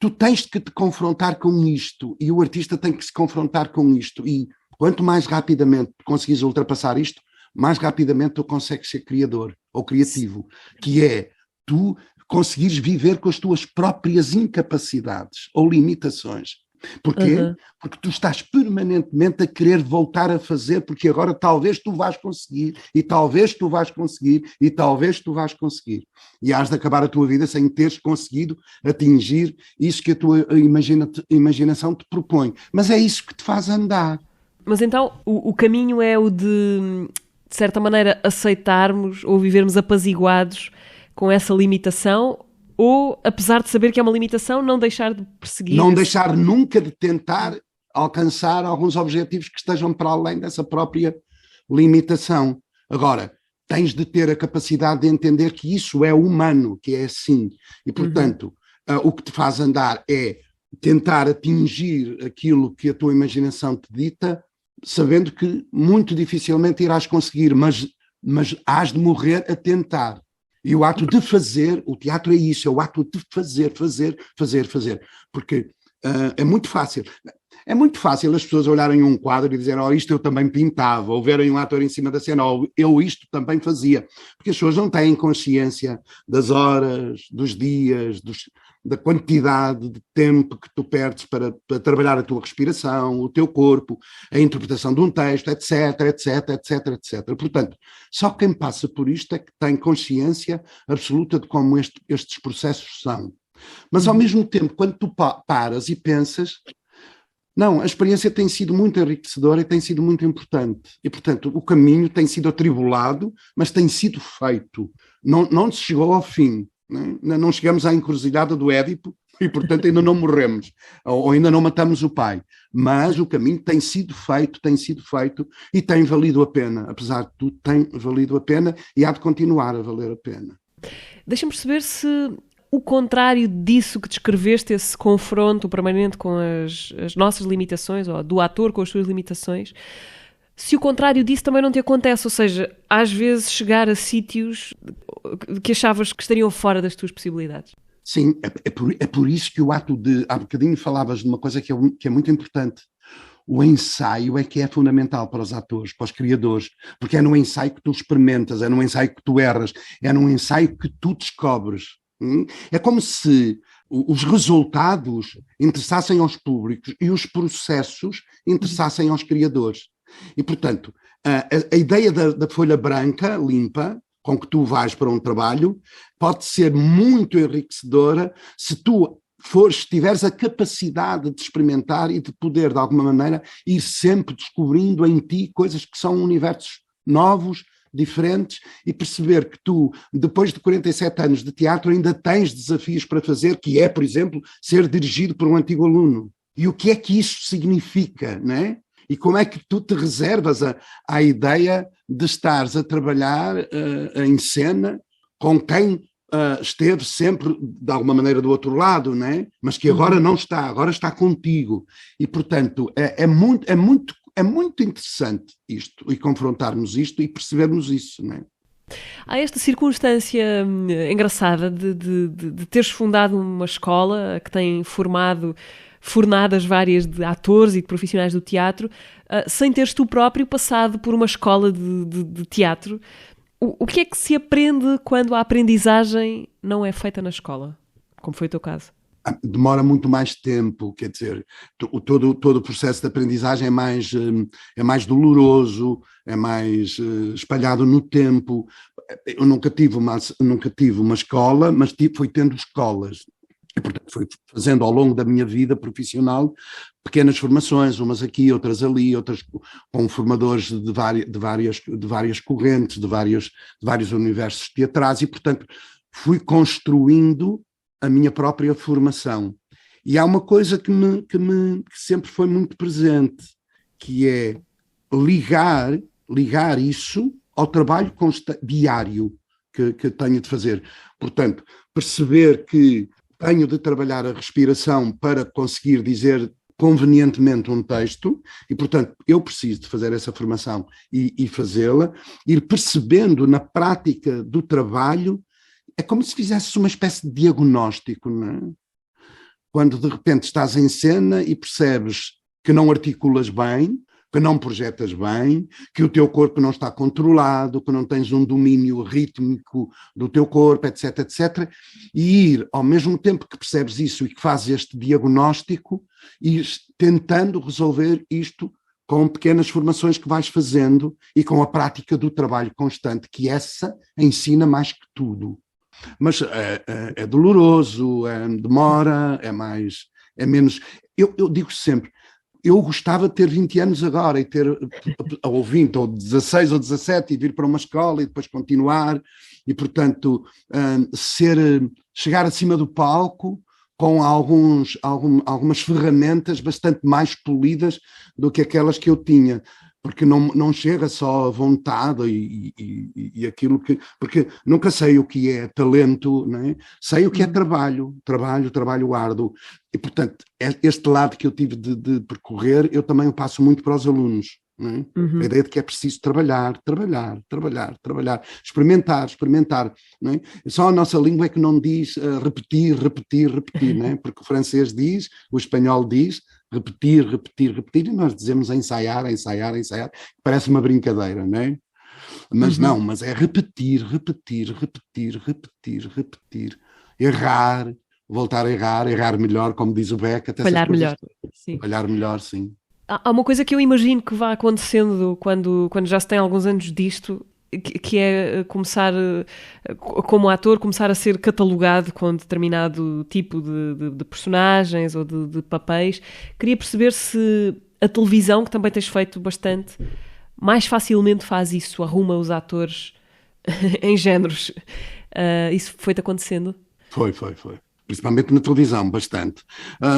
tu tens que te confrontar com isto, e o artista tem que se confrontar com isto, e quanto mais rapidamente conseguires ultrapassar isto, mais rapidamente tu consegues ser criador ou criativo, que é tu conseguires viver com as tuas próprias incapacidades ou limitações. Porquê? Porque tu estás permanentemente a querer voltar a fazer, porque agora talvez tu vais conseguir, e talvez tu vais conseguir, e talvez tu vais conseguir. E has de acabar a tua vida sem teres conseguido atingir isso que a tua imaginação te propõe. Mas é isso que te faz andar. Mas então o caminho é o de certa maneira, aceitarmos ou vivermos apaziguados com essa limitação, ou, apesar de saber que é uma limitação, não deixar de perseguir? Não deixar nunca de tentar alcançar alguns objetivos que estejam para além dessa própria limitação. Agora, tens de ter a capacidade de entender que isso é humano, que é assim. E, portanto, o que te faz andar é tentar atingir aquilo que a tua imaginação te dita, sabendo que muito dificilmente irás conseguir, mas hás de morrer a tentar. E o ato de fazer, o teatro é isso, é o ato de fazer. Porque é muito fácil. É muito fácil as pessoas olharem um quadro e dizerem: oh, isto eu também pintava, ou verem um ator em cima da cena, ou eu isto também fazia. Porque as pessoas não têm consciência das horas, dos dias, da quantidade de tempo que tu perdes para trabalhar a tua respiração, o teu corpo, a interpretação de um texto, etc. Portanto, só quem passa por isto é que tem consciência absoluta de como estes processos são. Mas, ao mesmo tempo, quando tu paras e pensas, não, a experiência tem sido muito enriquecedora e tem sido muito importante. E, portanto, o caminho tem sido atribulado, mas tem sido feito. Não se chegou ao fim. Não chegamos à encruzilhada do Édipo e, portanto, ainda não morremos, ou ainda não matamos o pai. Mas o caminho tem sido feito e tem valido a pena. Apesar de tudo, tem valido a pena e há de continuar a valer a pena. Deixa-me perceber se o contrário disso que descreveste, esse confronto permanente com as nossas limitações, ou do ator com as suas limitações, se o contrário disso também não te acontece, ou seja, às vezes chegar a sítios que achavas que estariam fora das tuas possibilidades. Sim, é por isso que o ato de... Há bocadinho falavas de uma coisa que é muito importante. O ensaio é que é fundamental para os atores, para os criadores, porque é no ensaio que tu experimentas, é no ensaio que tu erras, é no ensaio que tu descobres. É como se os resultados interessassem aos públicos e os processos interessassem aos criadores. E, portanto, a ideia da folha branca, limpa, com que tu vais para um trabalho, pode ser muito enriquecedora se tu tiveres a capacidade de experimentar e de poder, de alguma maneira, ir sempre descobrindo em ti coisas que são universos novos, diferentes, e perceber que tu, depois de 47 anos de teatro, ainda tens desafios para fazer, que é, por exemplo, ser dirigido por um antigo aluno. E o que é que isso significa, não é? E como é que tu te reservas à ideia de estares a trabalhar em cena com quem esteve sempre, de alguma maneira, do outro lado, não é? Mas que agora não está, agora está contigo. E, portanto, é muito interessante isto, e confrontarmos isto e percebermos isso, não é? Há esta circunstância engraçada de teres fundado uma escola que tem fornadas várias de atores e de profissionais do teatro, sem teres tu próprio passado por uma escola de teatro. O que é que se aprende quando a aprendizagem não é feita na escola, como foi o teu caso? Demora muito mais tempo, quer dizer, todo o processo de aprendizagem é mais doloroso, é mais espalhado no tempo. Eu nunca tive uma escola, mas fui tendo escolas. E, portanto, fui fazendo ao longo da minha vida profissional pequenas formações, umas aqui, outras ali, outras com formadores de várias correntes, de vários universos teatrais, e, portanto, fui construindo a minha própria formação. E há uma coisa que sempre foi muito presente, que é ligar isso ao trabalho diário que tenho de fazer. Portanto, perceber que tenho de trabalhar a respiração para conseguir dizer convenientemente um texto, e, portanto, eu preciso de fazer essa formação e fazê-la, ir percebendo na prática do trabalho. É como se fizesses uma espécie de diagnóstico, não é? Quando de repente estás em cena e percebes que não articulas bem, que não projetas bem, que o teu corpo não está controlado, que não tens um domínio rítmico do teu corpo, etc, etc, e ir, ao mesmo tempo que percebes isso e que fazes este diagnóstico, ir tentando resolver isto com pequenas formações que vais fazendo e com a prática do trabalho constante, que essa ensina mais que tudo. Mas é doloroso, demora, é menos. Eu digo sempre, eu gostava de ter 20 anos agora e ter, ou 20, ou 16, ou 17, e vir para uma escola e depois continuar, e, portanto, chegar acima do palco com algumas ferramentas bastante mais polidas do que aquelas que eu tinha. Porque não chega só a vontade e aquilo que... Porque nunca sei o que é talento, não é? Sei o que é trabalho árduo. E, portanto, este lado que eu tive de percorrer, eu também o passo muito para os alunos. Não é? A ideia de que é preciso trabalhar, experimentar. Não é? Só a nossa língua é que não diz repetir, não é? Porque o francês diz, o espanhol diz, repetir, e nós dizemos ensaiar, parece uma brincadeira, não é? Mas não, mas é repetir, errar, voltar a errar melhor, como diz o Beckett. Falhar melhor, sim. Falhar melhor, sim. Há uma coisa que eu imagino que vá acontecendo quando já se tem alguns anos disto, que é começar, como ator, começar a ser catalogado com determinado tipo de personagens ou de papéis. Queria perceber se a televisão, que também tens feito bastante, mais facilmente faz isso, arruma os atores em géneros. Isso foi-te acontecendo? Foi. Principalmente na televisão, bastante.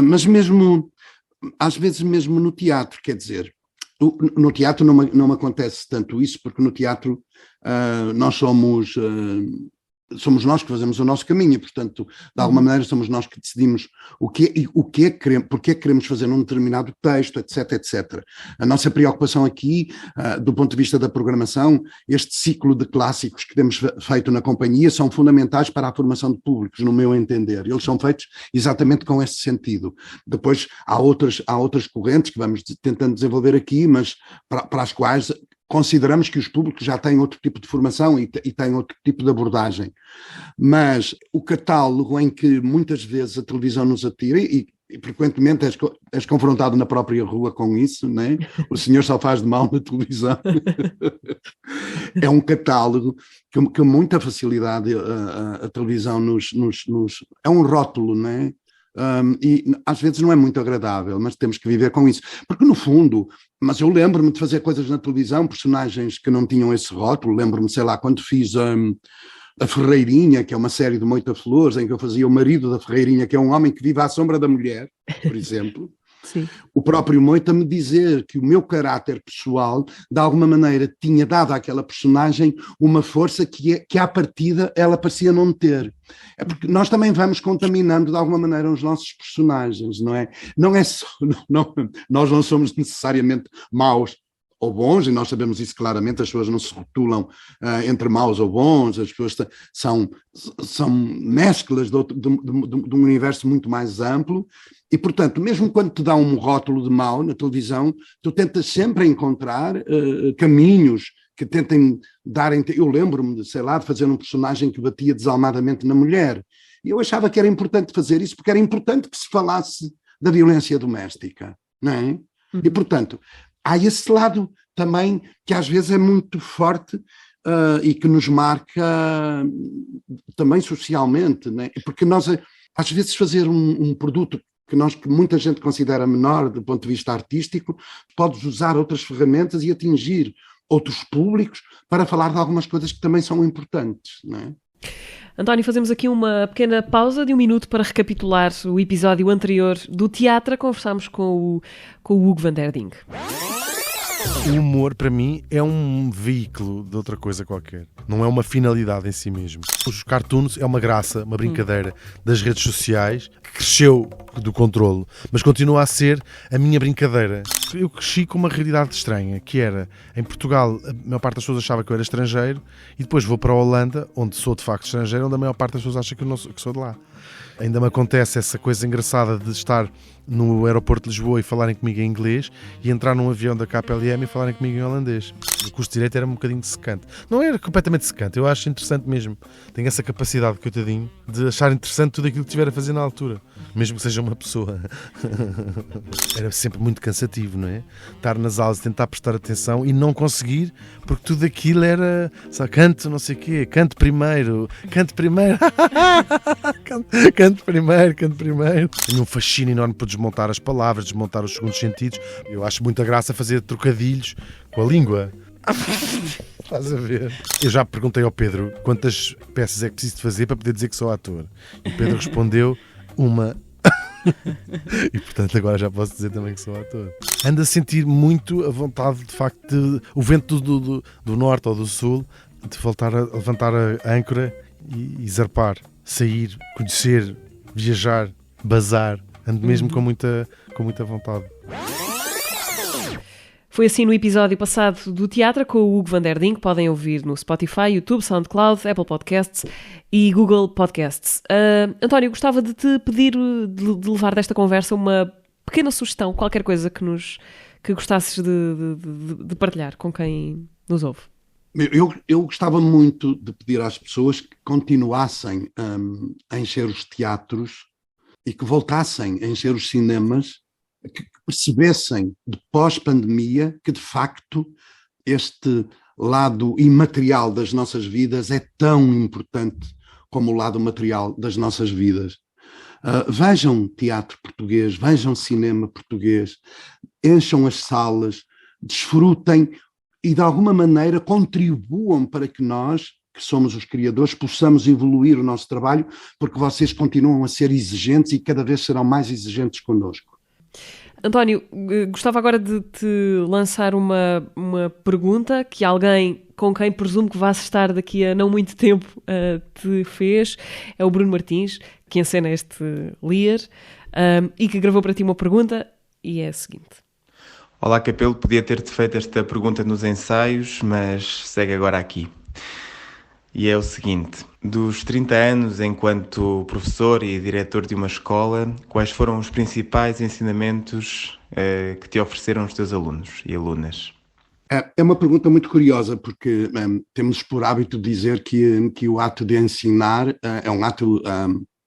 Mas mesmo, às vezes mesmo no teatro, quer dizer, no teatro não me acontece tanto isso, porque no teatro nós somos nós que fazemos o nosso caminho, e, portanto, de alguma maneira somos nós que decidimos porque é que queremos fazer um determinado texto, etc. A nossa preocupação aqui, do ponto de vista da programação, este ciclo de clássicos que temos feito na companhia são fundamentais para a formação de públicos, no meu entender. Eles são feitos exatamente com esse sentido. Depois há outras correntes que vamos tentando desenvolver aqui, mas para as quais consideramos que os públicos já têm outro tipo de formação e têm outro tipo de abordagem. Mas o catálogo em que muitas vezes a televisão nos atira, e frequentemente és confrontado na própria rua com isso, não é? O senhor só faz de mal na televisão. É um catálogo que com muita facilidade a televisão é um rótulo, não é? E às vezes não é muito agradável, mas temos que viver com isso, porque no fundo, mas eu lembro-me de fazer coisas na televisão, personagens que não tinham esse rótulo. Lembro-me, sei lá, quando fiz a Ferreirinha, que é uma série de Moita Flores, em que eu fazia o marido da Ferreirinha, que é um homem que vive à sombra da mulher, por exemplo. Sim. O próprio Moita me dizer que o meu caráter pessoal, de alguma maneira, tinha dado àquela personagem uma força que à partida ela parecia não ter. É porque nós também vamos contaminando de alguma maneira os nossos personagens, não é? Não é só, nós não somos necessariamente maus ou bons, e nós sabemos isso claramente. As pessoas não se rotulam entre maus ou bons, as pessoas são mesclas de um universo muito mais amplo, e, portanto, mesmo quando te dá um rótulo de mau na televisão, tu tentas sempre encontrar caminhos que tentem dar... Eu lembro-me, sei lá, de fazer um personagem que batia desalmadamente na mulher, E eu achava que era importante fazer isso, porque era importante que se falasse da violência doméstica, não é? E, portanto, há esse lado também que às vezes é muito forte e que nos marca também socialmente, não é? Porque nós, às vezes, fazer um produto que muita gente considera menor do ponto de vista artístico, podes usar outras ferramentas e atingir outros públicos para falar de algumas coisas que também são importantes, não é? António, fazemos aqui uma pequena pausa de 1 minuto para recapitular o episódio anterior do Teatro. Conversámos com o Hugo van der Ding. O humor, para mim, é um veículo de outra coisa qualquer. Não é uma finalidade em si mesmo. Os cartoons é uma graça, uma brincadeira das redes sociais que cresceu do controlo, mas continua a ser a minha brincadeira. Eu cresci com uma realidade estranha, que era, em Portugal, a maior parte das pessoas achava que eu era estrangeiro, e depois vou para a Holanda, onde sou de facto estrangeiro, onde a maior parte das pessoas acha que eu sou de lá. Ainda me acontece essa coisa engraçada de estar no aeroporto de Lisboa e falarem comigo em inglês e entrar num avião da KPLM e falarem comigo em holandês. O curso de Direito era um bocadinho secante. Não era completamente secante, eu acho interessante mesmo. Tenho essa capacidade, coitadinho, de achar interessante tudo aquilo que estiver a fazer na altura, mesmo que seja uma pessoa. Era sempre muito cansativo, não é? Estar nas aulas, tentar prestar atenção e não conseguir, porque tudo aquilo era, sabe, canto não sei o quê, canto primeiro, canto primeiro. Canto primeiro. Tenho um fascínio enorme por desmontar as palavras, desmontar os segundos sentidos. Eu acho muita graça fazer trocadilhos com a língua. Estás a ver? Eu já perguntei ao Pedro quantas peças é que preciso de fazer para poder dizer que sou ator. E o Pedro respondeu uma. E portanto agora já posso dizer também que sou ator. Ando a sentir muito a vontade, de facto, o vento do norte ou do sul, de voltar a levantar a âncora e zarpar. Sair, conhecer, viajar, bazar. Ando mesmo com muita vontade. Foi assim no episódio passado do Teatro com o Hugo van der Ding. Podem ouvir no Spotify, YouTube, SoundCloud, Apple Podcasts e Google Podcasts. António, gostava de te pedir de levar desta conversa uma pequena sugestão, qualquer coisa que gostasses de partilhar com quem nos ouve. Eu gostava muito de pedir às pessoas que continuassem a encher os teatros e que voltassem a encher os cinemas, que percebessem de pós-pandemia que de facto este lado imaterial das nossas vidas é tão importante como o lado material das nossas vidas. Vejam teatro português, vejam cinema português, encham as salas, desfrutem e de alguma maneira contribuam para que nós, que somos os criadores, possamos evoluir o nosso trabalho, porque vocês continuam a ser exigentes e cada vez serão mais exigentes connosco. António, gostava agora de te lançar uma pergunta que alguém com quem presumo que vais estar daqui a não muito tempo te fez. É o Bruno Martins, que encena este Lear, e que gravou para ti uma pergunta, e é a seguinte. Olá, Capelo, podia ter-te feito esta pergunta nos ensaios, mas segue agora aqui. E é o seguinte: dos 30 anos enquanto professor e diretor de uma escola, quais foram os principais ensinamentos que te ofereceram os teus alunos e alunas? É uma pergunta muito curiosa, porque temos por hábito dizer que o ato de ensinar é um ato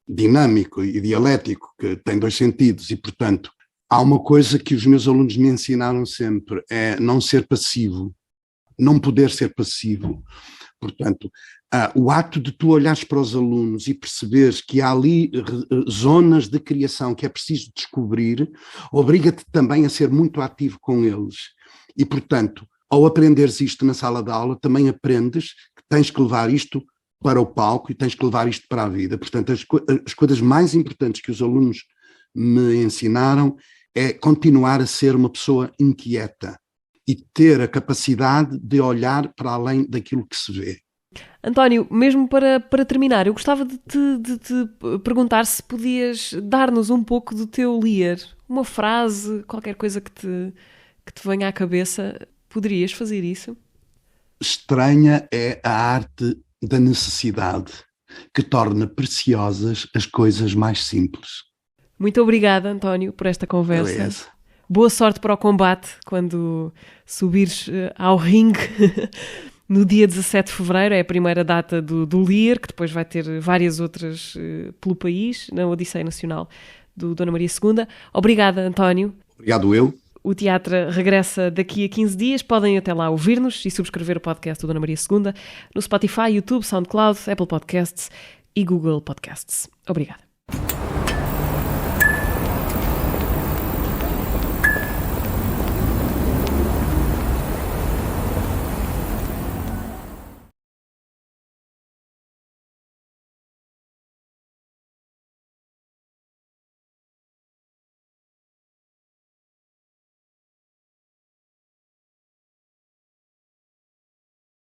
dinâmico e dialético, que tem dois sentidos, e, portanto, há uma coisa que os meus alunos me ensinaram sempre, é não ser passivo, não poder ser passivo. Portanto, o ato de tu olhares para os alunos e perceberes que há ali zonas de criação que é preciso descobrir, obriga-te também a ser muito ativo com eles. E, portanto, ao aprenderes isto na sala de aula, também aprendes que tens que levar isto para o palco e tens que levar isto para a vida. Portanto, as coisas mais importantes que os alunos me ensinaram é continuar a ser uma pessoa inquieta e ter a capacidade de olhar para além daquilo que se vê. António, mesmo para terminar, eu gostava de te perguntar se podias dar-nos um pouco do teu Lear, uma frase, qualquer coisa que te venha à cabeça. Poderias fazer isso? Estranha é a arte da necessidade, que torna preciosas as coisas mais simples. Muito obrigada, António, por esta conversa. Beleza. Boa sorte para o combate quando subires ao ringue no dia 17 de fevereiro, é a primeira data do LIR, que depois vai ter várias outras pelo país, na Odisseia Nacional do Dona Maria II. Obrigada, António. Obrigado eu. O teatro regressa daqui a 15 dias. Podem até lá ouvir-nos e subscrever o podcast do Dona Maria II no Spotify, YouTube, SoundCloud, Apple Podcasts e Google Podcasts. Obrigada.